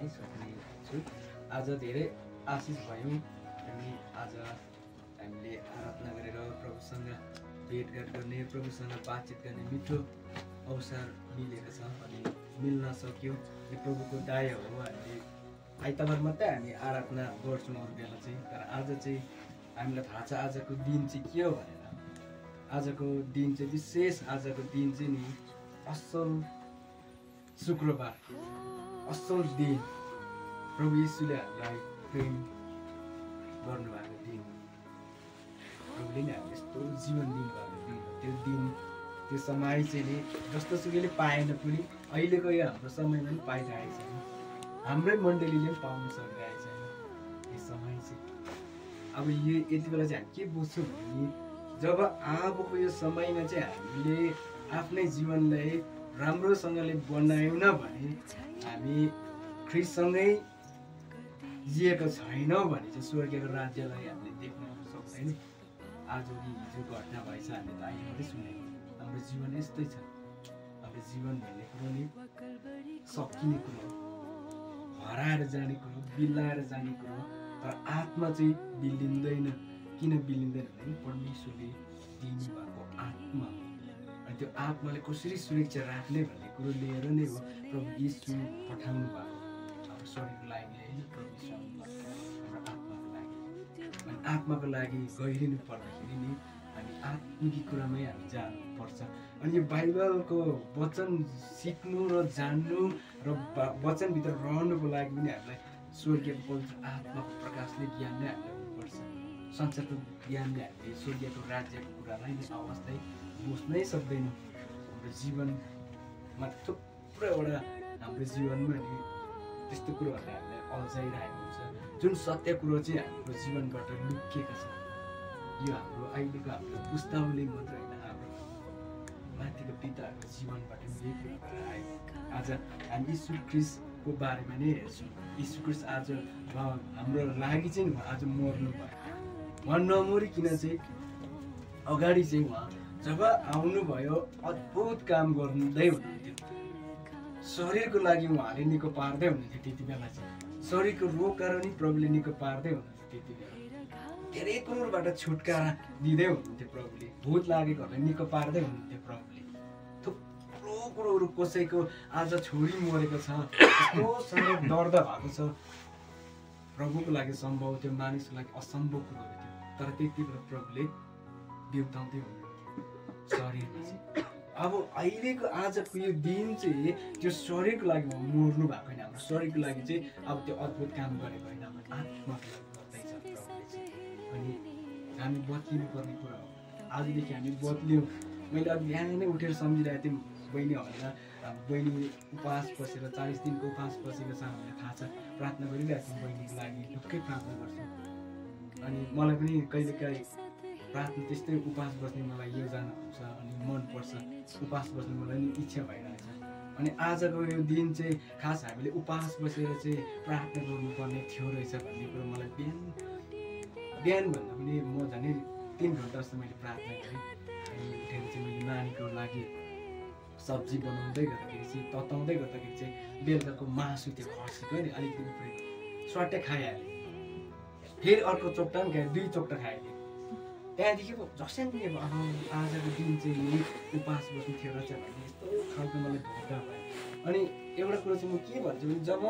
नै सक्ने छु। आज धेरै आशिष भयौँ अनि आज हामीले आराधना गरेर प्रभुसँग भेटघाट गर्ने, प्रभुसँग बातचित गर्ने मिठो अवसर मिलेको छ अनि मिल्न सक्यो। यो प्रभुको दया हो। हामीले आइतबार मात्रै हामी आराधना गर्छौँ अरू बेला चाहिँ, तर आज चाहिँ हामीलाई थाहा छ आजको दिन चाहिँ के हो भनेर। आजको दिन चाहिँ विशेष, आजको दिन चाहिँ नि असल शुक्रबार, असल दिन, प्रभु यीशुले हामीलाई प्रेम गर्नुभएको दिन, प्रभुले नै हामीलाई यस्तो जीवन दिनुभएको दिन। त्यो दिन, त्यो समय चाहिँ नि जस्तो सुकैले पाएन पनि अहिलेको यो हाम्रो समयमा पनि पाइरहेको छैन, हाम्रै मण्डलीले पनि पाउन सकिरहेको छैन यो समय चाहिँ। अब यो यति बेला चाहिँ हामी के बुझ्छौँ भने जब अबको यो समयमा चाहिँ हामीले आफ्नै जीवनलाई राम्रोसँगले बनायौँ न भने, हामी ख्रीष्टसँगै जिएको छैनौँ भने चाहिँ स्वर्गीयको राज्यलाई हामीले देख्न सक्दैन। आज कि हिजो घटना भएछ हामीले त अहिले मात्रै सुनेको। हाम्रो जीवन यस्तै छ। हाम्रो जीवन भन्ने कुरो नि सकिने कुरो, हराएर जाने कुरो, बिल्लाएर जाने कुरो, तर आत्मा चाहिँ बिल्लिँदैन। किन बिल्लिँदैन भने परमेश्वरले दिनुभएको आत्मा, अनि त्यो आत्माले कसरी सुरक्षा राख्ने भन्ने कुरो लिएर नै हो प्रभु यीशु पठाउनु भएको हाम्रो शरीरको लागि होइन, प्रभु यीशु हाम्रो आत्माको लागि। अनि आत्माको लागि गहिरिनु पर्दाखेरि नि हामी आत्मिक कुरामै हामी जानुपर्छ। अनि यो बाइबलको वचन सिक्नु र जान्नु र वचनभित्र रहनुको लागि पनि हामीलाई स्वर्गीय पवित्र आत्माको प्रकाशले ज्ञान नै हामीलाई हुनुपर्छ। संसारको ज्ञानले हामीले स्वर्गीयको राज्यको कुरालाई नै अवस्थालाई बुझ्नै सक्दैनौँ। हाम्रो जीवनमा थुप्रो एउटा हाम्रो जीवनमा नि त्यस्तो कुरोहरूले हामीलाई अल्झाइरहेको हुन्छ, जुन सत्य कुरो चाहिँ हाम्रो जीवनबाट लुकिएको छ। यो हाम्रो अहिलेको हाम्रो पुस्तावली मात्र होइन, हाम्रो माथिको पिताहरूको जीवनबाट यही कुरो भएर आयो। आज हामी यीशु ख्रीष्टको बारेमा नै हेर्छौँ। यीशु ख्रीष्ट आज हाम्रो लागि चाहिँ आज मर्नु भयो। उहाँ नमरिकन चाहिँ अगाडि चाहिँ उहाँ जब आउनुभयो अद्भुत काम गर्दै हुनुहुन्थ्यो। शरीरको लागि उहाँले निको पार्दै हुनुहुन्थ्यो। त्यति बेला चाहिँ शरीरको रोगबाट नि प्रभुले निको पार्दै हुनुहुन्थ्यो। त्यति बेला धेरै कुरोबाट छुटकारा दिँदै हुनुहुन्थ्यो प्रभुले। भूत लागेकोहरूलाई निको पार्दै हुनुहुन्थ्यो प्रभुले। थुप्रो कुरोहरू, कसैको आज छोरी मरेको छ, यस्तो साह्रो दर्द भएको छ, प्रभुको लागि सम्भव थियो, मानिसको लागि असम्भव कुरोहरू थियो, तर त्यति बेला प्रभुले बिउताउँदै हुनुहुन्थ्यो शरीरमा चाहिँ। अब अहिलेको आजको यो दिन चाहिँ त्यो शरीरको लागि मर्नु भएको होइन, हाम्रो शरीरको लागि चाहिँ अब त्यो अद्भुत काम गरेको होइन, हाम्रो आत्माको लागि गर्दैछ प्रभुले चाहिँ। अनि हामी बदलिनु पर्ने कुरा हो। आजदेखि हामी बदल्यौँ। मैले अघि बिहानै उठेर सम्झिरहेको थिएँ, बहिनीहरूलाई, बहिनी उपवास बसेर 40 दिनको उपवास बसेको छ, हामीलाई थाहा छ। प्रार्थना गरिरहेको छौँ बहिनीको लागि, ढुक्कै प्रार्थना गर्छौँ। अनि मलाई पनि कहिलेकाहीँ प्रार्थना त्यस्तै उपवास बस्ने मलाई योजना हुन्छ अनि मनपर्छ, उपवास बस्ने मलाई नि इच्छा भइरहेछ। अनि आजको यो दिन चाहिँ खास हामीले उपवास बसेर चाहिँ प्रार्थना गर्नुपर्ने थियो रहेछ भन्ने कुरो मलाई बिहानभन्दा पनि म झन् 3 घन्टा जस्तो मैले प्रार्थना गरेँ। अनि उठेर चाहिँ मैले नानीको लागि सब्जी बनाउँदै गर्दाखेरि चाहिँ, तताउँदै गर्दाखेरि चाहिँ बेलुकाको मासु त्यो खसीको नि अलिकति उफ्रेको स्वाट्टै खाइहालेँ। फेरि अर्को चोक्टा पनि खाएँ, 2 चोक्टा खाइदिएँ। त्यहाँदेखि जसरी आजको दिन चाहिँ नि उपवास बस्नु थियो रहेछ भन्ने यस्तो खालको मलाई धोका भयो। अनि एउटा कुरो चाहिँ म के भन्छु भने जब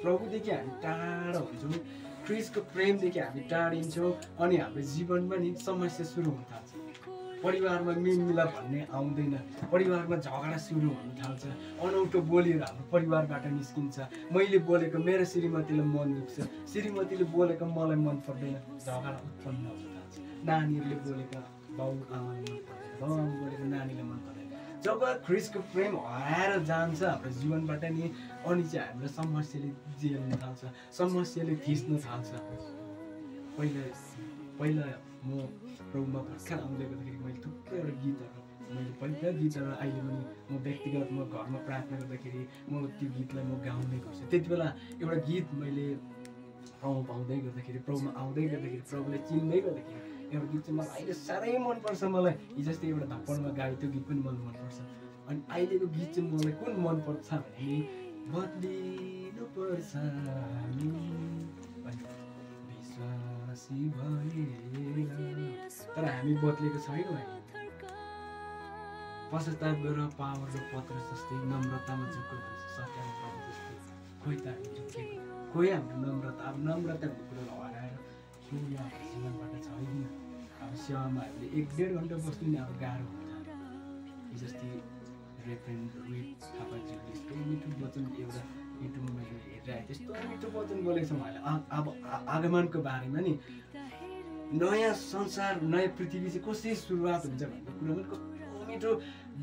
प्रभुदेखि हामी टाढा हुन्छौँ, ख्रीष्टको प्रेमदेखि हामी टाढिन्छौँ, अनि हाम्रो जीवनमा नि समस्या सुरु हुन थाल्छ। परिवारमा मेलमिलाप भन्ने आउँदैन, परिवारमा झगडा सुरु हुन थाल्छ, अनौठो बोलीहरू हाम्रो परिवारबाट निस्किन्छ। मैले बोलेको मेरो श्रीमतीलाई मन दुख्छ, श्रीमतीले बोलेको मलाई मन पर्दैन, झगडा उत्पन्न हुन थाल्छ। नानीहरूले बोलेको बाउ आमाले मन पर्दैन, बाउ आमा बोलेको नानीलाई मन पर्दैन। जब ख्रीष्टको प्रेम हराएर जान्छ हाम्रो जीवनबाट नि, अनि चाहिँ हामीलाई समस्याले जेल्न थाल्छ, समस्याले थिच्न थाल्छ। पहिला म प्रभुमा भर्खर आउँदै गर्दाखेरि मैले थुप्रैवटा गीतहरू, मैले पहिला गीतहरू अहिले पनि म व्यक्तिगत म घरमा प्रार्थना गर्दाखेरि म त्यो गीतलाई म गाउँदै गर्छु। त्यति बेला एउटा गीत मैले प्रभु पाउँदै गर्दाखेरि, प्रभुमा आउँदै गर्दाखेरि, प्रभुलाई चिन्दै गर्दाखेरि एउटा गीत चाहिँ मलाई अहिले साह्रै मनपर्छ। मलाई हिजो जस्तै एउटा धप्पडमा गाए त्यो गीत पनि मलाई मनपर्छ। अनि अहिलेको गीत चाहिँ मलाई कुन मनपर्छ भने बदलिनुपर्छ हामी विश्वासी भएर, तर हामी बदलेको छैनौँ। पश्चाताप गरेर पावर र पत्र जस्तै नम्रतामा झुक्को भन्छ सत्यामा प्रभु जस्तै। खोइ त हामी झुकेको, खोइ हाम्रो नम्रता, अब नम्रता भन्ने कुरो हराएर के हाम्रो जीवनबाट छैन। अब सेवामा हामीले 1-1.5 घन्टा बस्नु नि अब गाह्रो हुन्छ। जस्तै रेभरेन्ड रोहित थापाज्यूले यस्तो मिठो वचन एउटा युट्युबमा मैले हेरिरहेको थिएँ, यस्तो मिठो वचन बोलेको छ उहाँले अब आगमनको बारेमा नि। नयाँ संसार नयाँ पृथ्वी चाहिँ कसरी सुरुवात हुन्छ भन्ने कुरामा कस्तो मिठो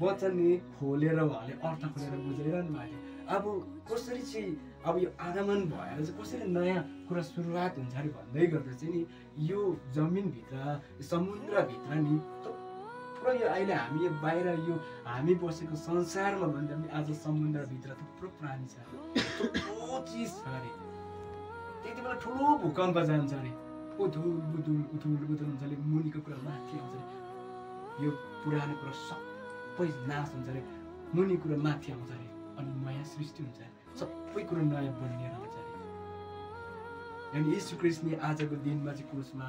वचन नि खोलेर उहाँले अर्थ खोलेर बुझाइरहनु भएको थियो। अब कसरी चाहिँ अब यो आगमन भएर चाहिँ कसरी नयाँ कुरा सुरुवात हुन्छ अरे भन्दै गर्दा चाहिँ नि यो जमिनभित्र समुद्रभित्र नि थुप्रो यो अहिले हामी यो बाहिर यो हामी बसेको संसारमा भन्दा पनि आज समुद्रभित्र थुप्रो प्राणी छ, थुप्रो चिज छ अरे। त्यति बेला ठुलो भूकम्प जान्छ अरे, उथुल बुथुल हुन्छ अरे, मुनिको कुरा माथि आउँछ अरे, यो पुरानो कुरा सबै नाश हुन्छ अरे, मुनि कुरा माथि आउँछ अरे, अनि नयाँ सृष्टि हुन्छ, सबै कुरो नयाँ बनिएर आउँछ अरे। अनि यीशु ख्रीष्टले आजको दिनमा चाहिँ क्रुसमा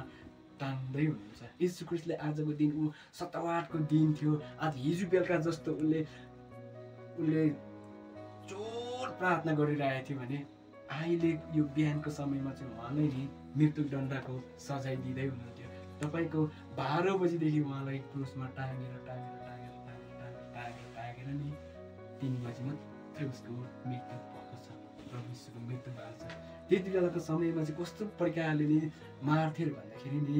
टाङ्दै हुनुहुन्छ। यीशु ख्रीष्टले आजको दिन ऊ सतवारको दिन थियो, आज हिजो बेलुका जस्तो उसले जोड प्रार्थना गरिरहेको थियो भने अहिले यो बिहानको समयमा चाहिँ उहाँलाई नि मृत्युदण्डको सजाय दिँदै हुनुहुन्थ्यो। तपाईँको 12 बजीदेखि उहाँलाई क्रुसमा टाँगेर नि 3 बजी मात्रै उसको मृत्यु भएको छ, प्रभु यीशुको मृत्यु भएको छ। त्यति बेलाको समयमा चाहिँ कस्तो प्रकारले नि मार्थ्यो भन्दाखेरि नि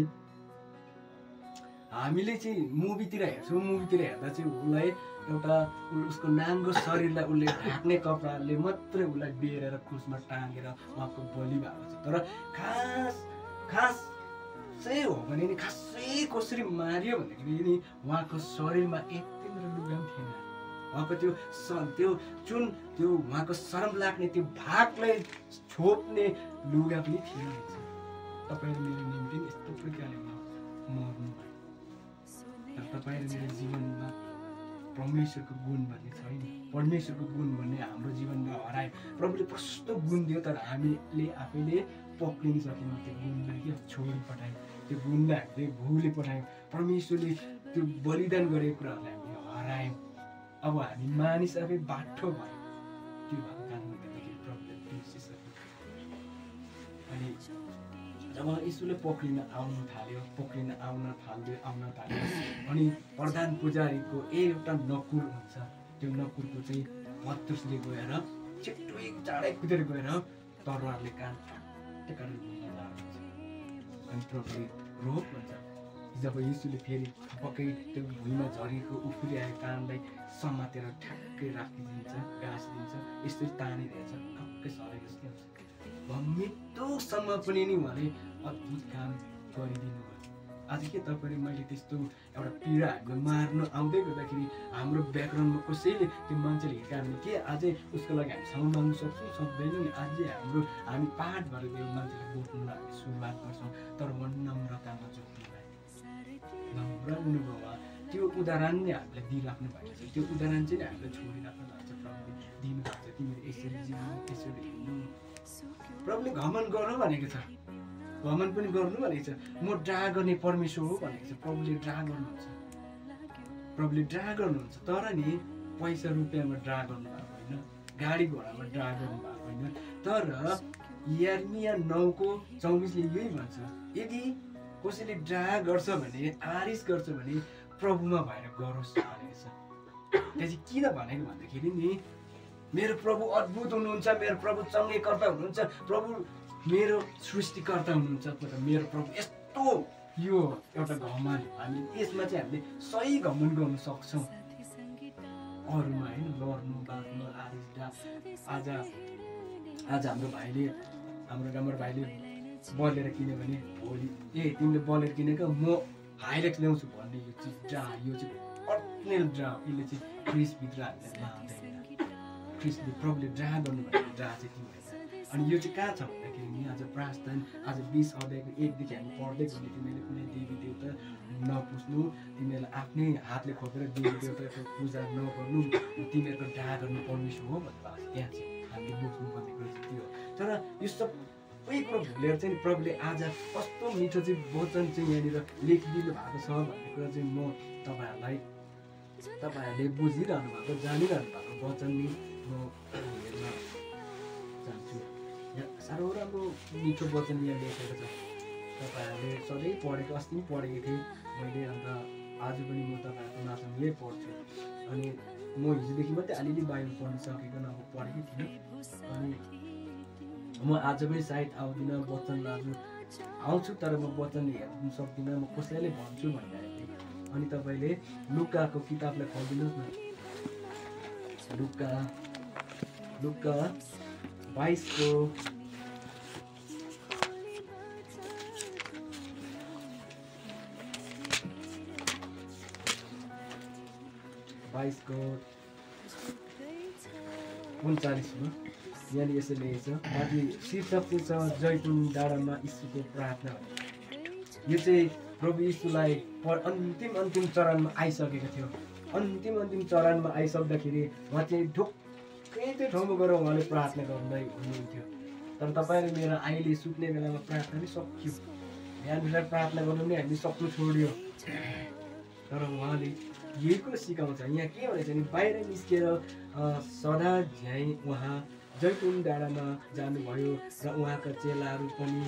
हामीले चाहिँ मुभीतिर हेर्छौँ, मुभीतिर हेर्दा चाहिँ उसलाई एउटा उसको नाङ्गो शरीरलाई उसले ढाक्ने कपडाले मात्रै उसलाई बेरेर क्रुसमा टाँगेर उहाँको बलि भएको छ। तर खास चाहिँ हो भने नि खासै कसरी मारियो भन्दाखेरि नि उहाँको शरीरमा एक तिम्रो लुगा पनि थिएन, उहाँको त्यो उहाँको शरम लाग्ने त्यो भागलाई छोप्ने लुगा पनि थिएन। तपाईँ र मेरो निम्ति यस्तो प्रकारले मर्नु भयो। तर तपाईँ र मेरो जीवनमा परमेश्वरको गुण भन्ने छैन, परमेश्वरको गुण भन्ने हाम्रो जीवनमा हरायो। प्रभुले कस्तो गुण दियो तर हामीले आफैले पक्रिन सकेनौँ। त्यो गुणलाई के छोडी पठायौँ, त्यो गुणलाई हामीले भुली पठायौँ। परमेश्वरले त्यो बलिदान गरेको कुराहरूलाई हामीले हरायौँ। अब हामी मानिस आफै बाठो भयो, त्यो भएको कारणले गर्दाखेरि प्रभुले बिर्सिसक्यो। अनि जब यीशुले पक्रिन आउन थाल्यो अनि प्रधान पुजारीको एउटा नकुर हुन्छ, त्यो नकुरको चाहिँ पत्रुसले गएर छिट्टै चाँडै कुदेर गएर तरवारले कान टेकाएर अनि प्रभुले रोक भन्छ। जब यीशुले फेरि पक्कै त्यो भुइँमा झरेको उफ्रिआएको कानलाई समातेर ठ्याक्कै राखिदिन्छ, गाँसिदिन्छ, यस्तै तानिदिन्छ, ठक्कै सरे जस्तै हुन्छ। मृत्युसम्म पनि नि उहाँले अद्भुत काम गरिदिनु भयो। आज के तपाईँले मैले त्यस्तो एउटा पीडा हामीले मार्नु आउँदै गर्दाखेरि हाम्रो ब्याकग्राउन्डमा कसैले त्यो मान्छेले हिर्कायो भने के अझै उसको लागि हामी क्षमा माग्नु सक्छौँ, सक्दैनौँ नि। अझै हामी पाठ भएर त्यो मान्छेलाई बोक्नुलाई हामी सुरुवात गर्छौँ, तर नम्रतामा जोड्नुलाई नम्र हुनुभयो। त्यो उदाहरण नै हामीले दिइराख्नु भएको छ, त्यो उदाहरण चाहिँ हामीले छोडिराख्नु भएको छ। प्रभुले दिनुभएको छ, तिमीले यसरी जिउनु, यसरी हिँड्नु। प्रभुले घमण्ड गर्नु भनेको छ, घमण्ड पनि गर्नु भनेको छ। म ड्रा गर्ने परमेश्वर हो भनेको छ। प्रभुले ड्रा गर्नुहुन्छ, तर नि पैसा रुपियाँमा ड्रा गर्नुभएको होइन, गाडी घोडामा ड्रा गर्नुभएको होइन। तर यर्मिया 9:24 यही भन्छ, यदि कसैले ड्रा गर्छ भने, आरिस गर्छ भने प्रभुमा भएर गरोस् भनेको छ। त्यो चाहिँ किन भनेको भन्दाखेरि नि मेरो प्रभु अद्भुत हुनुहुन्छ, मेरो प्रभु चङ्गेकर्ता हुनुहुन्छ, प्रभु मेरो सृष्टिकर्ता हुनुहुन्छ। मेरो प्रभु यस्तो यो एउटा घमण्ड हामी यसमा चाहिँ हामीले सही घमण्ड गर्न सक्छौँ, अरूमा होइन। लड्नु बाँड्नु आज हाम्रो राम्रो भाइले बलेर किन्यो भने भोलि तिमीले बलेर किनेको म हाइलेक्स ल्याउँछु भन्ने यो चिज ड्रा, यो चाहिँ अर्जिनल ड्रा। यसले चाहिँ क्रिसभित्र हामीले लाँदैन। क्रिसले प्रभुले ड्रा गर्नु भनेको ड्रा चाहिँ के भएछ। अनि यो चाहिँ कहाँ छ भन्दाखेरि नि आज प्रार्थना आज 20 अध्यायको 1देखि हामी पढ्दै गयो। तिमीले कुनै देवी देवता नपुज्नु, तिमीहरूले आफ्नै हातले खोपेर देवी देवताको पूजा नगर्नु, तिमीहरूको ड्रा गर्नु परमेश्वर हो भन्नुभएको छ। त्यहाँ चाहिँ हामीले यो सबै कुरो भुलेर चाहिँ प्रभुले आज कस्तो मिठो चाहिँ वचन चाहिँ यहाँनिर लेखिदिनु भएको छ भन्ने कुरा चाहिँ म तपाईँहरूले बुझिरहनु भएको जानिरहनु भएको वचन नि म हेर्न चाहन्छु। यहाँ साह्रो राम्रो मिठो वचन यहाँ लेखेको छ। तपाईँहरूले सधैँ पढेको, अस्ति पनि पढेको थिएँ मैले, अन्त आज पनि म तपाईँहरूको माझमा यही पढ्छु। अनि म हिजोदेखि मात्रै अलिअलि बाइबल पढ्नु सकेको अब पढेकै थिइनँ। अनि म आज पनि सायद आउँदिनँ, वचन आज आउँछु तर म वचन हेर्नु सक्दिनँ, म कसैले भन्छु भनिरहेको थिएँ। अनि तपाईँले लुकाको किताबलाई खोलिदिनुहोस् न। लुका 22को 39 यहाँनिर यसो लेखेको छ। माथि शीर्षक चाहिँ छ जैतुन डाँडामा यीशुको प्रार्थना। यो चाहिँ प्रभु यीशुलाई अन्तिम चरणमा आइसकेको थियो। अन्तिम चरणमा आइसक्दाखेरि उहाँ चाहिँ ढुक्कै त्यो ठाउँमा गएर उहाँले प्रार्थना गर्दै हुनुहुन्थ्यो। तर तपाईँले मेरो अहिले सुत्ने बेलामा प्रार्थना पनि सक्यो, बिहान बेला प्रार्थना गर्नु पनि हामीले सक्नु छोड्यो। तर उहाँले यही कुरो सिकाउँछ। यहाँ के भनेछ भने बाहिर निस्केर सदा झ्याइ उहाँ जैतुन डाँडामा जानुभयो र उहाँका चेलाहरू पनि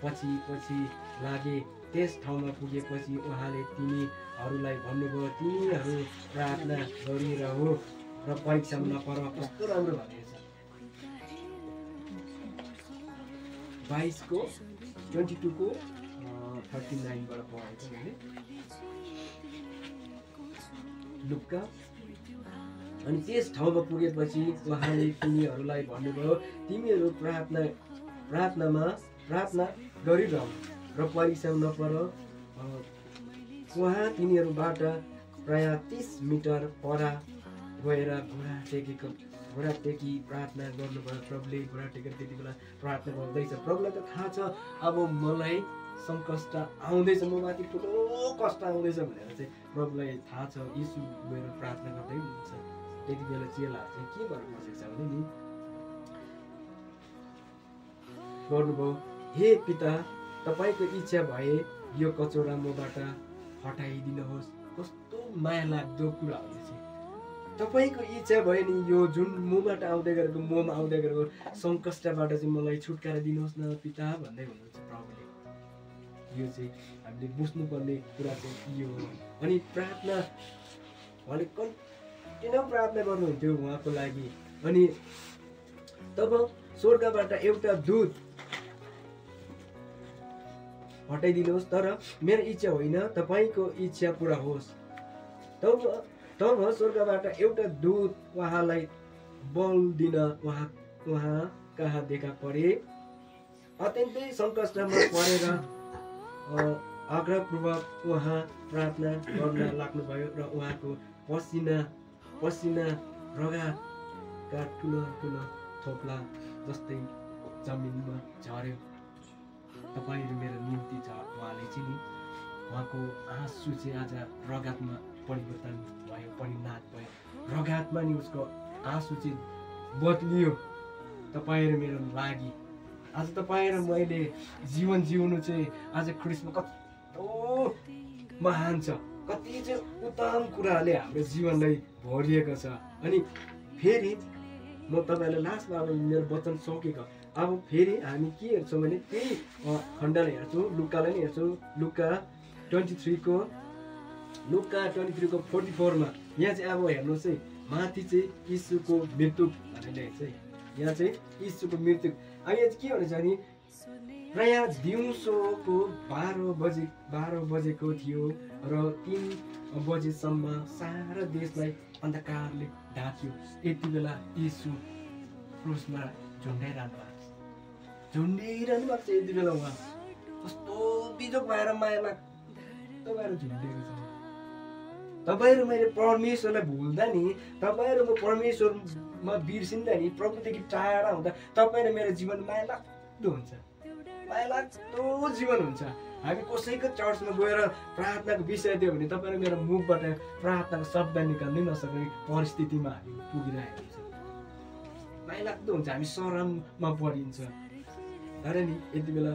पछि लागे। त्यस ठाउँमा पुगेपछि उहाँले तिनीहरूलाई भन्नुभयो, तिनीहरू प्रार्थना गरिरहो र परीक्षामा नपर। कस्तो राम्रो भनेको छ। 22को 22को 39बाट पढेको मैले लुका। अनि त्यस ठाउँमा पुगेपछि उहाँले तिनीहरूलाई भन्नुभयो, तिमीहरू प्रार्थना गरिरह र परीक्षामा नपर। उहाँ तिनीहरूबाट प्राय 30 मिटर पर गएर घोडा टेकी प्रार्थना गर्नुभयो। प्रभुले घोडा टेकेर त्यति बेला प्रार्थना गर्दैछ। प्रभुलाई त थाहा छ अब मलाई सङ्कष्ट आउँदैछ, म माथि ठुलो कष्ट आउँदैछ भनेर चाहिँ प्रभुलाई थाहा छ। यीशु गएर प्रार्थना गर्दै हुनुहुन्छ। त्यति बेला चेलाहरू चाहिँ के गर्नु बसेको छ भने नि गर्नुभयो, हे पिता तपाईँको इच्छा भए यो कचौरा मबाट हटाइदिनुहोस्। कस्तो माया लाग्दो कुरा हो यो चाहिँ। तपाईँको इच्छा भयो नि यो जुन मबाट आउँदै गरेको सङ्कष्टबाट चाहिँ मलाई छुटकारा दिनुहोस् न पिता भन्दै हुनुहुन्छ प्रभुले। यो चाहिँ हामीले बुझ्नुपर्ने कुरा चाहिँ यो हो। अनि प्रार्थना उहाँले कन्टिन्यू प्रार्थना गर्नुहुन्थ्यो उहाँको लागि। अनि तब स्वर्गबाट एउटा दूत हटाइदिनुहोस्, तर मेरो इच्छा होइन तपाईँको इच्छा पुरा होस्। तब स्वर्गबाट एउटा दूत उहाँलाई बल दिन उहाँ कहाँ देखा परे। अत्यन्तै सङ्कष्टमा परेर आग्रहपूर्वक उहाँ प्रार्थना गर्न लाग्नुभयो र उहाँको पसिना रगाका ठुलो थोप्ला जस्तै जमिनमा झर्यो। तपाईँहरू मेरो निम्ति छ। उहाँले चाहिँ नि उहाँको आँसु चाहिँ आज रगतमा परिवर्तन भयो, परिणत भयो। रगतमा नि उसको आँसु चाहिँ बदलियो तपाईँहरू मेरो लागि। आज तपाईँ र मैले जीवन जिउनु चाहिँ आज ख्रिस्टमा कस्तो महान छ, कति चाहिँ उत्तम कुराहरूले हाम्रो जीवनलाई भरिएको छ। अनि फेरि म तपाईँलाई लास्टमा अब मेरो वचन सकेको। अब फेरि हामी के हेर्छौँ भने त्यही खण्डलाई हेर्छौँ, लुकालाई नै हेर्छौँ। लुका 23को 44मा यहाँ चाहिँ अब हेर्नुहोस् है, माथि चाहिँ यीशुको मृत्यु भनेर लेखेको छ है। यहाँ चाहिँ यीशुको मृत्यु। अब यहाँ चाहिँ के भनेछ भने प्राय दिउँसोको 12 बजेको थियो र 3 बजेसम्म सारा देशलाई अन्धकारले ढाक्यो। यति बेला यीशु क्रुसमा झुन्डाइरहनु भएको छ। यति बेला उहाँ कस्तो बिजोक भएर माया लाग्दो भएर झुन्डिएको छ। तपाईँहरू मैले परमेश्वरलाई भुल्दा नि, तपाईँहरू म परमेश्वरमा बिर्सिँदा नि, प्रभुदेखि टाढा हुँदा तपाईँ र मेरो जीवन माया लाग्दो हुन्छ, माया लाग्दो जीवन हुन्छ। हामी कसैको चर्चमा गएर प्रार्थनाको विषय दियो भने तपाईँ र मेरो मुखबाट प्रार्थनाको शब्द निकाल्नै नसक्ने परिस्थितिमा हामी पुगिरहेको हुन्छ। माया लाग्दो हुन्छ, हामी शरममा परिन्छ। तर नि यति बेला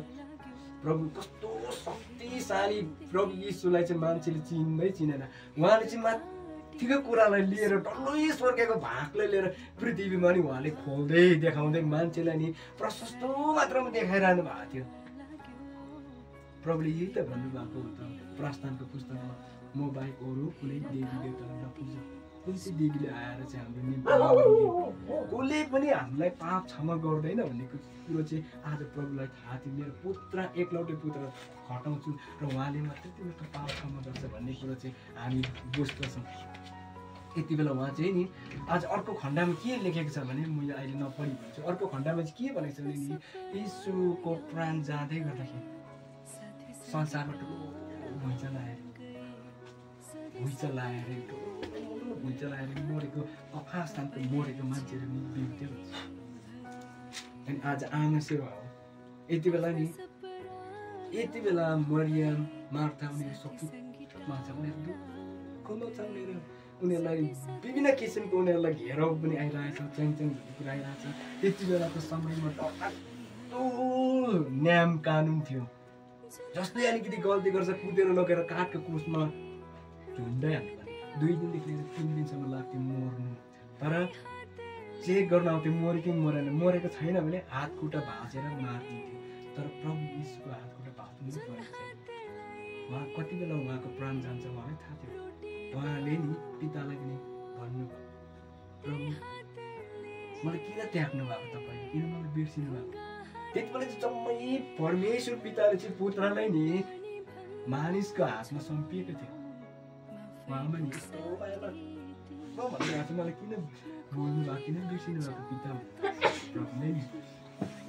प्रभु कस्तो शक्तिशाली प्रभु यीशुलाई चाहिँ मान्छेले चिन्दै चिनेन। उहाँले चाहिँ माथिको कुरालाई लिएर डल्लै स्वर्गको भागलाई लिएर पृथ्वीमा नि उहाँले खोल्दै देखाउँदै मान्छेलाई नि प्रशस्त मात्रामा देखाइरहनु भएको थियो। प्रभुले यही त भन्नुभएको हो त प्रस्थानको पुस्तकमा, म बाहेक अरू कुनै देवी देवतालाई नपुज। कुन चाहिँ देवीले आएर चाहिँ हाम्रो निम्ति कसले पनि हामीलाई पाप क्षमा गर्दैन भन्ने कुरो चाहिँ आज प्रभुलाई थाहा थियो। मेरो पुत्र एकलौटे पुत्र हटाउँछु र उहाँले मात्रै तिमीहरूको पाप क्षमा गर्छ भन्ने कुरो चाहिँ हामी बुझ्दछौँ। यति बेला उहाँ चाहिँ नि आज अर्को खण्डमा के लेखेको छ भने, म अहिले नपढी भन्छु, अर्को खण्डमा चाहिँ के भनेको छ भने नि यीशुको प्राण जाँदै गर्दाखेरि संसारमा ठुलो भुइँचालो आएर मरेको कफास्थानको मरेको मान्छेहरू नि बिउट्यो। अनि आज आमा सेवा हो। यति बेला मरियम मार्था उनीहरू सकुटमा छ, उनीहरू दुःखमा छ, उनीहरूलाई विभिन्न किसिमको उनीहरूलाई घेराउ पनि आइरहेछ, च्याङच्याङ भन्ने कुरा आइरहेछ। त्यति बेलाको समयमा डरलाग्दो न्याम कानुन थियो। जसले अलिकति गल्ती गर्छ कुदेर लगेर काठको क्रुसमा झुन्डै हाल्नु, 2 दिनदेखि लिएर 3 दिनसम्म लाग्थ्यो मर्नु। तर चेक गर्न आउँथ्यो मऱ्यो कि मरेन, मरेको छैन भने हात खुट्टा भाँचेर मारिदिन्थ्यो। तर प्रभु यीशुको हात खुट्टा भाँच्नु परेको छैन। उहाँ कति बेला उहाँको प्राण जान्छ उहाँलाई थाहा थियो। उहाँले नि पितालाई पनि भन्नुभयो, प्रभु मलाई किन त्याग्नु भएको, तपाईँले किन मलाई बिर्सिनु भएको। त्यति बेला चाहिँ जम्मै परमेश्वर पिताले चाहिँ पुत्रलाई नि मानिसको हातमा सम्पिएको थियो। उहाँमा नि यस्तो भइरहेको छ, मलाई किन बोल्नु भएको, किन बिर्सिनु भएको पिता। प्रभुले नि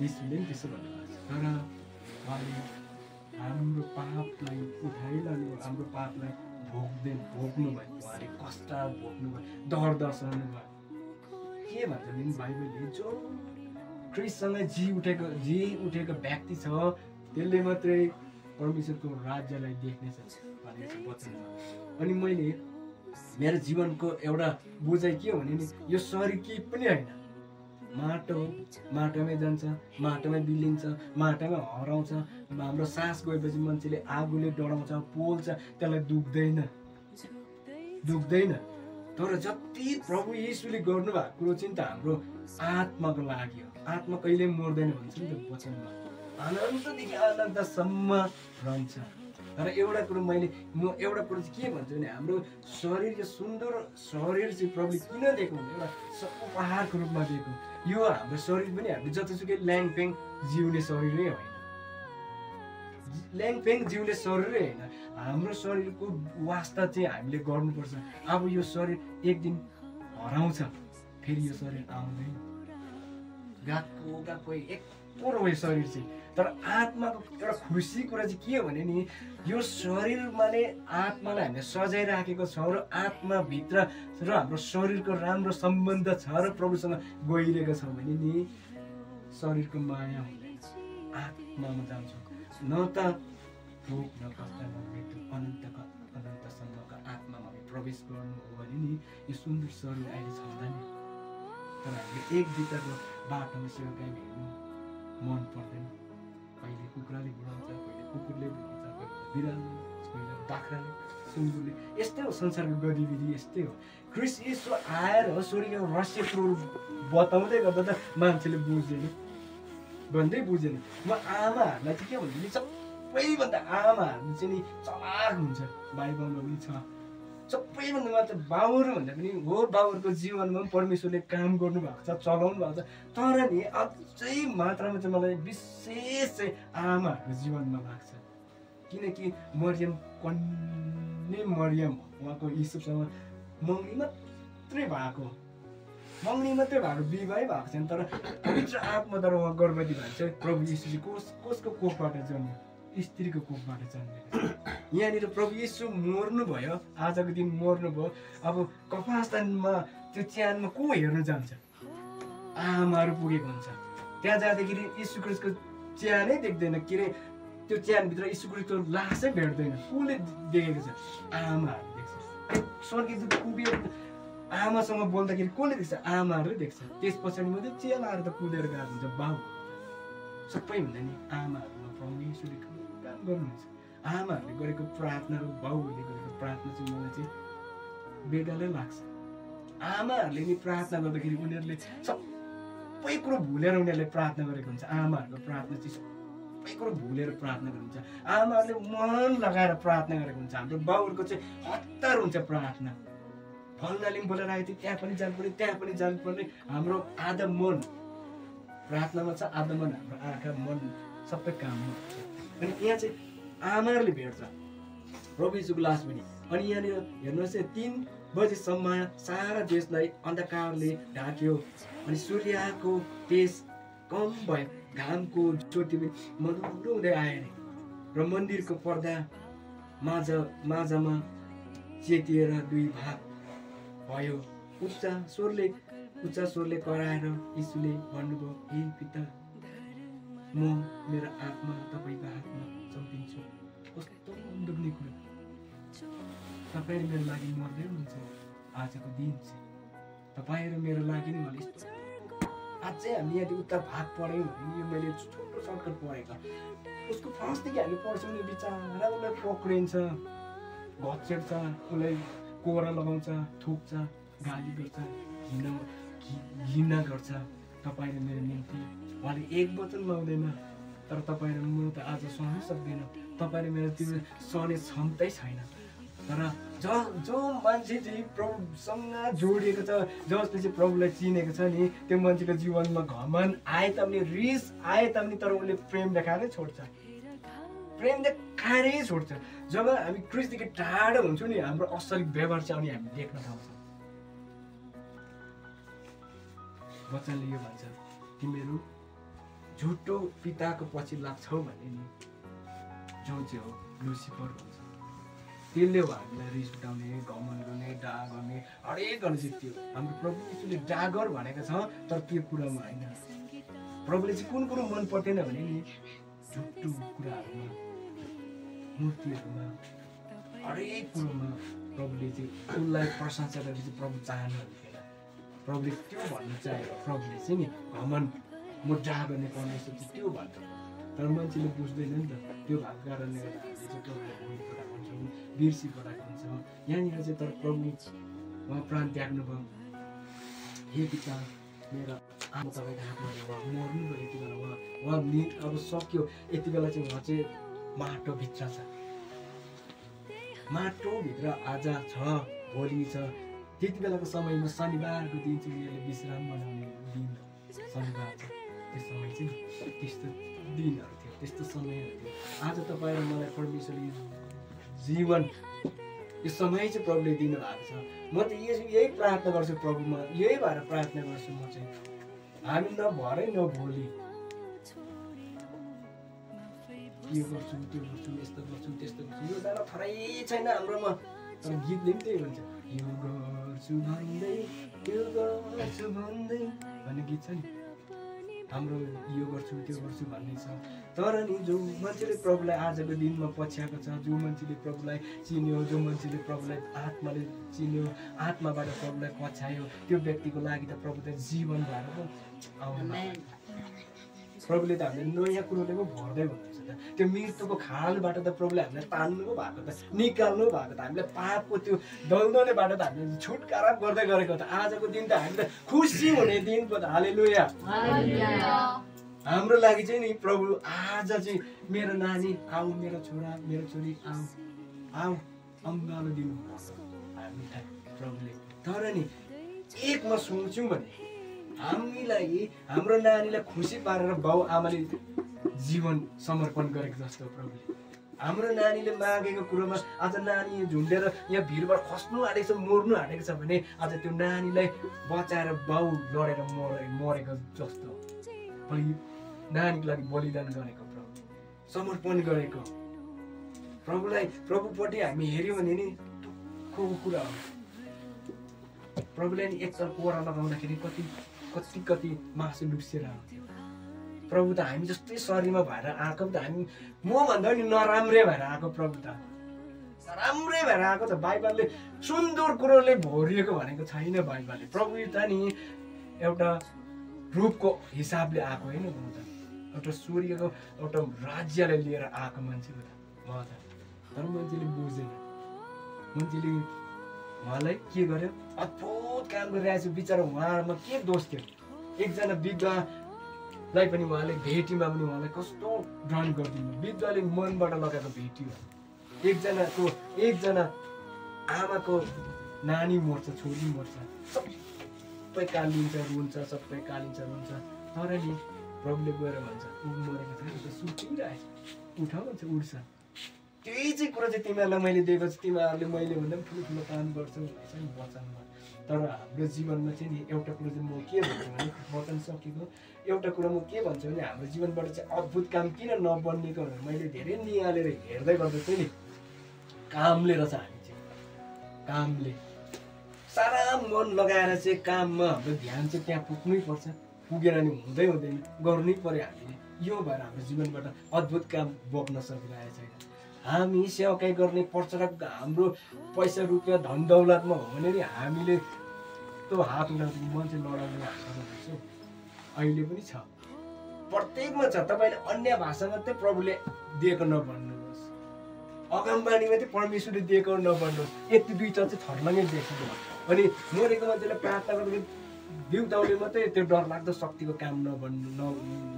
यीशुले नि त्यसो भन्नुभएको छ। तर उहाँले हाम्रो पापलाई उठाइलानु, हाम्रो पापलाई भोग्नु भयो। उहाँले कष्ट भोग्नु भयो, दर्द सहनु भयो। के भन्छ भने बाइबलले जो ख्रिस्टसँग जी उठेको व्यक्ति छ त्यसले मात्रै परमेश्वरको राज्यलाई देख्नेछ भनेको छ वचनमा। अनि मैले मेरो जीवनको एउटा बुझाइ के हो भने नि यो शरीर केही पनि होइन, माटो हो, माटोमै जान्छ, माटोमै बिलिन्छ, माटोमै हराउँछ। हाम्रो सास गएपछि मान्छेले आगोले डढाउँछ, पोल्छ, त्यसलाई दुख्दैन। तर जति प्रभु येशूले गर्नुभएको कुरो चाहिँ त हाम्रो आत्माको लागि हो। आत्मा कहिले मर्दैन भन्छ नि त वचनमा, अनन्तदेखि अनन्तसम्म रहन्छ। तर एउटा कुरो म एउटा कुरो चाहिँ के भन्छु भने हाम्रो शरीर, यो सुन्दर शरीर चाहिँ प्रभुले किन दिएको भने एउटा उपहारको रूपमा दिएको। यो हाम्रो शरीर पनि हामीले जतिसुकै ल्याङफ्याङ जिउने शरीरै होइन, ल्याङफ्याङ जिउने शरीरै होइन। हाम्रो शरीरको वास्ता चाहिँ हामीले गर्नुपर्छ। अब यो शरीर एक दिन हराउँछ, फेरि यो शरीर आउँदैन, गएको एक पुरो यो शरीर चाहिँ। तर आत्माको एउटा खुसी कुरा चाहिँ के हो भने नि यो शरीरमा नै आत्मालाई हामीले सजाइराखेको छ र आत्माभित्र र हाम्रो शरीरको राम्रो सम्बन्ध छ र प्रभुसँग गइरहेको छ भने नि शरीरको माया हुँदैन, आत्मामा जान्छ। न त भोक न कष्ट न मृत्यु, अनन्तसम्मको आत्मामा प्रवेश गर्नु हो भने नि यो सुन्दर शरीर अहिले छँदैन। तर हामीले एक बिताको बाटोमा सेवाकाई हिँड्नु मन पर्दैन। कहिले कुखुराले घुराउँछ, कहिले कुकुरले घुराउँछ, कहिले बिरालो, कहिले बाख्राले, सुँगुरले। यस्तै हो संसारको गतिविधि, यस्तै हो। ख्रिस्ट येशू आएर स्वर्गीय रहस्य कुरो बताउँदै गर्दा त मान्छेले बुझेन। म आमाहरूलाई चाहिँ के भन्छ नि, सबैभन्दा आमाहरू चाहिँ नि चलाक हुन्छ, बाइबलमा पनि छ। सबैभन्दा मात्र बाबुहरू भन्दा पनि हो, बाबुहरूको जीवनमा पनि परमेश्वरले काम गर्नुभएको छ, चलाउनु भएको छ। तर नि अझै मात्रामा चाहिँ मलाई विशेष चाहिँ आमाहरूको जीवनमा लाग्छ। किनकि मरियम कन्ने मरियम उहाँको यीशुसँग मङ्गनी मात्रै भएको, विवाह भएको छैन। तर पवित्र आत्माद्वारा उहाँ गर्भवती भएको छ। प्रभु यीशु चाहिँ कसको कोखबाट जन्मियो? स्त्रीको कोखबाट जन्मियो। यहाँनिर प्रभु यीशु मर्नु भयो, आजको दिन मर्नु भयो। अब कफास्थानमा त्यो च्यानमा को हेर्नु जान्छ? आमाहरू पुगेको हुन्छ। त्यहाँ जाँदाखेरि यीशु क्रिस्टको च्यानै देख्दैन, के अरे त्यो च्यानभित्र यीशु क्रिस्टको लासै भेट्दैन। कसले देखेको छ? आमाहरू देख्छ। स्वर्गदूत कुदेर आमासँग बोल्दाखेरि कसले देख्छ? आमाहरू देख्छ। त्यस पछाडि मात्रै चेलाहरू त कुदेर गएको हुन्छ, बाउ। सबै हुन्छ नि आमाहरूमा परमेश्वरले काम गर्नुहुन्छ। आमाहरूले गरेको प्रार्थना र बाउहरूले गरेको प्रार्थना चाहिँ मलाई चाहिँ बेग्लै लाग्छ। आमाहरूले नि प्रार्थना गर्दाखेरि उनीहरूले सबै कुरो भुलेर उनीहरूले प्रार्थना गरेको हुन्छ। आमाहरूको प्रार्थना चाहिँ सबै कुरो भुलेर प्रार्थना गर्नुहुन्छ। आमाहरूले मन लगाएर प्रार्थना गरेको हुन्छ। हाम्रो बाउहरूको चाहिँ हतार हुन्छ प्रार्थना। फल्नाले पनि बोलेर आएको थियो, त्यहाँ पनि जानुपर्ने, त्यहाँ पनि जानुपर्ने। हाम्रो आधा मन प्रार्थनामा छ, आधा मन हाम्रो आँखा मन सबै काममा हुन्छ। अनि यहाँ चाहिँ आमाहरूले भेट्छ प्रभु यीशुको लास पनि। अनि यहाँनिर हेर्नुहोस् 3 बजेसम्म सारा देशलाई अन्धकारले ढाक्यो। अनि सूर्यको तेज कम भयो, घामको ज्योति पनि मधुरो हुँदै आयो अरे। र मन्दिरको पर्दा माझमा चेतिएर 2 भाग भयो। उच्च स्वरले कराएर यीशुले भन्नुभयो, हे पिता, म मेरो आत्मा तपाईँको हातमा सुम्पिन्छु। कस्तो दुख्ने कुरा, तपाईँ मेरो लागि मर्दै हुनुहुन्छ। आजको दिन चाहिँ तपाईँ र मेरो लागि नै मैले यस्तो अझै हामी यदि उता भाग पढ्यौँ भने यो मैले छोटो सर्टकट पढेको उसको फर्स्टदेखि हामी पढ्छौँ नि बिचरा उसलाई पक्रिन्छ, घच्चेट्छ, उसलाई कोरा लगाउँछ, थुक्छ, गाली गर्छ, घृणा गर्छ। तपाईँ र मेरो निम्ति उहाँले एक वचन लाउँदैन। तर तपाईँ र म त आज सहनै सक्दैन। तपाईँ र मेरो त्यो सहने क्षमतै छैन। तर जो मान्छे चाहिँ प्रभुसँग जोडिएको छ, जसले चाहिँ प्रभुलाई चिनेको छ नि, त्यो मान्छेको जीवनमा घमन आए तापनि, रिस आए तापनि, तर उसले प्रेम देखाएरै छोड्छ। प्रेम देखाएरै छोड्छ। जब हामी क्रिस्टदेखि टाढो हुन्छौँ नि, हाम्रो असली व्यवहार चाहिँ अनि हामी देख्न पाउँछौँ। वचनले यो भन्छ, तिमीहरू झुटो पिताको पछि लाग्छौ भन्ने नि, जो चाहिँ हो लुसिफर भन्छ। त्यसले हो हामीलाई रिस उठाउने, घमन गर्ने, डाह गर्ने, हरेक गर्ने चाहिँ त्यो। हाम्रो प्रभु यीशुले डागर भनेको छ, तर त्यो कुरामा होइन। प्रभुले चाहिँ कुन कुरो मन पर्दैन भने नि, झुटो कुराहरूमा, मूर्तिहरूमा, हरेक कुरोमा प्रभुले चाहिँ उसलाई प्रशंसा गरेर चाहिँ प्रभु चाहनुहुन्थेन। प्रभुले त्यो भन्नु चाह्यो। प्रभुले चाहिँ नि घमन, म डाह गर्ने परमेश्वर चाहिँ त्यो भन्छ। तर मान्छेले बुझ्दैन नि त। त्यो भएको कारणले गर्दा हामीले चाहिँ प्रभुलाई बिर्सी पठाएको हुन्छ। यहाँनिर चाहिँ तर प्रभु उहाँ प्राण त्याग्नुभयो। हे पिता, मेरो आमा तपाईँको हातमा उहाँ मर्नुभयो। यति बेला उहाँ अब सक्यो। यति बेला चाहिँ उहाँ चाहिँ माटोभित्र छ। माटोभित्र आज छ, भोलि छ। त्यति बेलाको समयमा शनिबारको दिन चाहिँ यसले विश्राम मनाउने दिन शनिबार छ। त्यो समय चाहिँ त्यस्तो दिनहरू थियो, त्यस्तो समयहरू थियो। आज तपाईँ र मलाई परमेश्वरले जीवन यो समय चाहिँ प्रभुले दिनुभएको छ। म त यही प्रार्थना गर्छु प्रभुमा, यही भएर प्रार्थना गर्छु म चाहिँ। हामी न भरै न भोलि यो गर्छु, त्यो गर्छु, यस्तो गर्छु, त्यस्तो गर्छु, यो बेला थोरै छैन हाम्रोमा। तर गीतले पनि त्यही भन्छ, यो गर्छु भन्दै, त्यो गर्छु भन्दै भन्ने गीत छ नि। हाम्रो यो गर्छु त्यो गर्छु भन्ने छ। तर नि जो मान्छेले प्रभुलाई आजको दिनमा पछ्याएको छ, जो मान्छेले प्रभुलाई चिन्यो, जो मान्छेले प्रभुलाई आत्माले चिन्यो, आत्माबाट प्रभुलाई पछ्यायो, त्यो व्यक्तिको लागि त प्रभु त जीवन भएर पो आउनु। प्रभुले त हामीले नयाँ कुरोले पो भर्दै हुनुहुन्छ त। त्यो मृत्युको खालबाट त प्रभुले हामीलाई तान्नु पो भएको त, निकाल्नु भएको त, हामीलाई पापको त्यो दलदलेबाट त हामीले छुटकारा गर्दै गरेको त। आजको दिन त हामी त खुसी हुने दिन पो त। हालेलुया। हाम्रो लागि चाहिँ नि प्रभु आज चाहिँ मेरो नानी आऊ, मेरो छोरा मेरो छोरी आऊ, आऊ अङ्गालो दिनु हामीलाई प्रभुले। तर नि एकमा सोच्यौँ भने हामीलाई हाम्रो नानीलाई खुसी पारेर बाउ आमाले जीवन समर्पण गरेको जस्तो प्रभुले। हाम्रो नानीले मागेको कुरोमा आज नानी झुन्डेर यहाँ भिडबाट खस्नु आँटेको छ, मर्नु आँटेको छ भने आज त्यो नानीलाई बचाएर बाउ लडेर मरेको जस्तो नानीको लागि बलिदान गरेको प्रभु, समर्पण गरेको प्रभुलाई। प्रभुपट्टि हामी हेऱ्यौँ भने नि दुःखको कुरा हो। प्रभुले नि एकताल कोरा लगाउँदाखेरि कति मासु लुप्सिएर आउँथ्यो। प्रभु त हामी जस्तै शरीरमा भएर आएको त, हामी म भन्दा नि नराम्रै भएर आएको प्रभु त, नराम्रै भएर आएको त। बाइबलले सुन्दर कुरोले भरिएको भनेको छैन बाइबलले। प्रभु त नि एउटा रूपको हिसाबले आएको होइन, एउटा स्वर्गको एउटा राज्यलाई लिएर आएको मान्छे हो त उहाँ त। तर मान्छेले बुझ्दैन। मान्छेले उहाँलाई के गर्यो, अद्भुत काम गरिरहेको छु बिचरा, उहाँमा के दोष थियो। एकजना विधवालाई पनि उहाँले भेटीमा पनि उहाँलाई कस्तो ग्रहण गरिदिनु, विधवाले मनबाट लगाएको भेटी हो। एकजना आमाको नानी मर्छ, छोरी मर्छ, सबै कालिन्छ रुन्छ, सबै कालिन्छ रुन्छ। तर नि प्रभुले गएर भन्छ ऊ मरेको छैन, त सुतिरहेछ, उठ भन्छ, उठ्छ। त्यही चाहिँ कुरा चाहिँ तिमीहरूलाई मैले दिएको छु, तिमीहरूले मैले भन्दा पनि ठुलो काम गर्छौ भनेछ नि वचनमा। तर हाम्रो जीवनमा चाहिँ नि एउटा कुरो चाहिँ म के भन्छु भने, वचन सकेको एउटा कुरा म के भन्छु भने, हाम्रो जीवनबाट चाहिँ अद्भुत काम किन नबन्नेको भनेर मैले धेरै निहालेर हेर्दै गर्दा चाहिँ नि कामले रहेछ। हामी चाहिँ कामले सारा मन लगाएर चाहिँ काममा हाम्रो ध्यान चाहिँ त्यहाँ पुग्नै पर्छ। पुगेर नि हुँदैन, गर्नै पर्यो हामीले। यो भएर हाम्रो जीवनबाट अद्भुत काम बोक्न सकिरहेको छैन। हामी सेवाकाई गर्ने पर्छ र हाम्रो पैसा रुपियाँ धन दौलतमा हो भने नि हामीले त्यो हात उठाउँछ, मान्छे लडाउने हातमा हुन्छ, अहिले पनि छ, प्रत्येकमा छ। तपाईँले अन्य भाषा मात्रै प्रभुले दिएको नभन्नुहोस्, अगमबानी मात्रै परमेश्वरले दिएको नभन्नुहोस्, यति दुईवटा चाहिँ थर्लङ्गै देखिनु। अनि मरेको मान्छेलाई प्रार्थना गर्दा बिउताउने मात्रै त्यो डरलाग्दो शक्तिको काम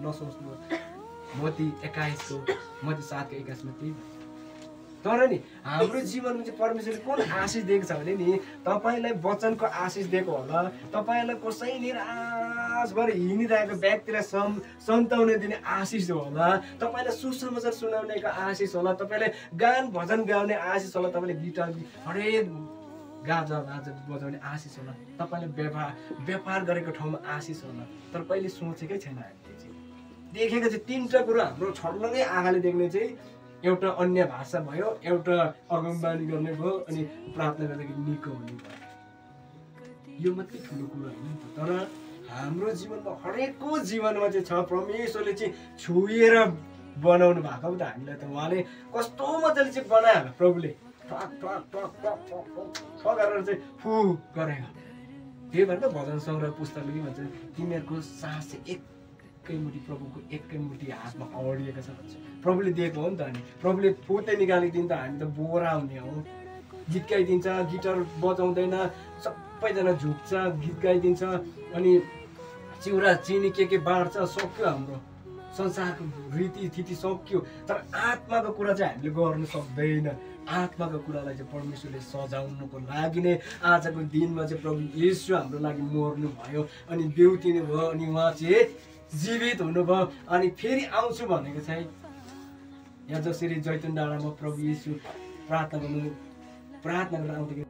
नसोच्नुहोस्। मत्ती 7:21 त्यही भन्छ। तर नि हाम्रो जीवनमा चाहिँ परमेश्वरले कुन आशिष दिएको छ भने नि, तपाईँलाई वचनको आशिष दिएको होला, तपाईँलाई कसै निराश भएर हिँडिरहेको व्यक्तिलाई सन्ताउन दिने आशिष होला, तपाईँलाई सुसमाचार सुनाउनेको आशिष होला, तपाईँलाई गान भजन गाउने आशिष होला, तपाईँले गिटार हरेक गाजा बजाउने आशिष होला, तपाईँले व्यापार गरेको ठाउँमा आशिष होला। तर कहिले सोचेकै छैन हामीले चाहिँ। देखेको चाहिँ तिनवटा कुरो हाम्रो छर्लङ्गै आँखाले देख्ने चाहिँ, एउटा अन्य भाषा भयो, एउटा अगमबानी गर्ने भयो, अनि प्रार्थना गर्दाखेरि निको हुने भयो। यो मात्रै ठुलो कुरो होइन नि त। तर हाम्रो जीवनमा हरेकको जीवनमा चाहिँ छ, परमेश्वरले चाहिँ छुएर बनाउनु भएको त हामीलाई त। उहाँले कस्तो मजाले चाहिँ बनायो प्रभुले, ठक ठक ठक ठक ठक ठक गरेर चाहिँ फु गरेको। त्यही भएर त भजन सङ्ग्रह पुस्तकले के भन्छ, तिमीहरूको सास चाहिँ एकैमुठी प्रभुको एकैमुठी हातमा अडिएको छ भन्छ। प्रभुले दिएको हो नि त। अनि प्रभुले पोते निकालिदिन्छ त हामी त बोरा हुने हो। गीत गाइदिन्छ, गिटार बजाउँदैन, सबैजना झुक्छ, गीत गाइदिन्छ, अनि चिउरा चिनी के बाँड्छ, सक्यो हाम्रो संसारको रीतिथिति सक्यो। तर आत्माको कुरा चाहिँ हामीले गर्न सक्दैन। आत्माको कुरालाई चाहिँ परमेश्वरले सजाउनुको लागि नै आजको दिनमा चाहिँ प्रभु येशू हाम्रो लागि मर्नु भयो, अनि बेउतिनु भयो, अनि उहाँ चाहिँ जीवित हुनुभयो, अनि फेरि आउँछु भनेको चाहिँ यहाँ जसरी जैतुन डाँडामा प्रभु येशू प्रार्थना गरेर आउँदाखेरि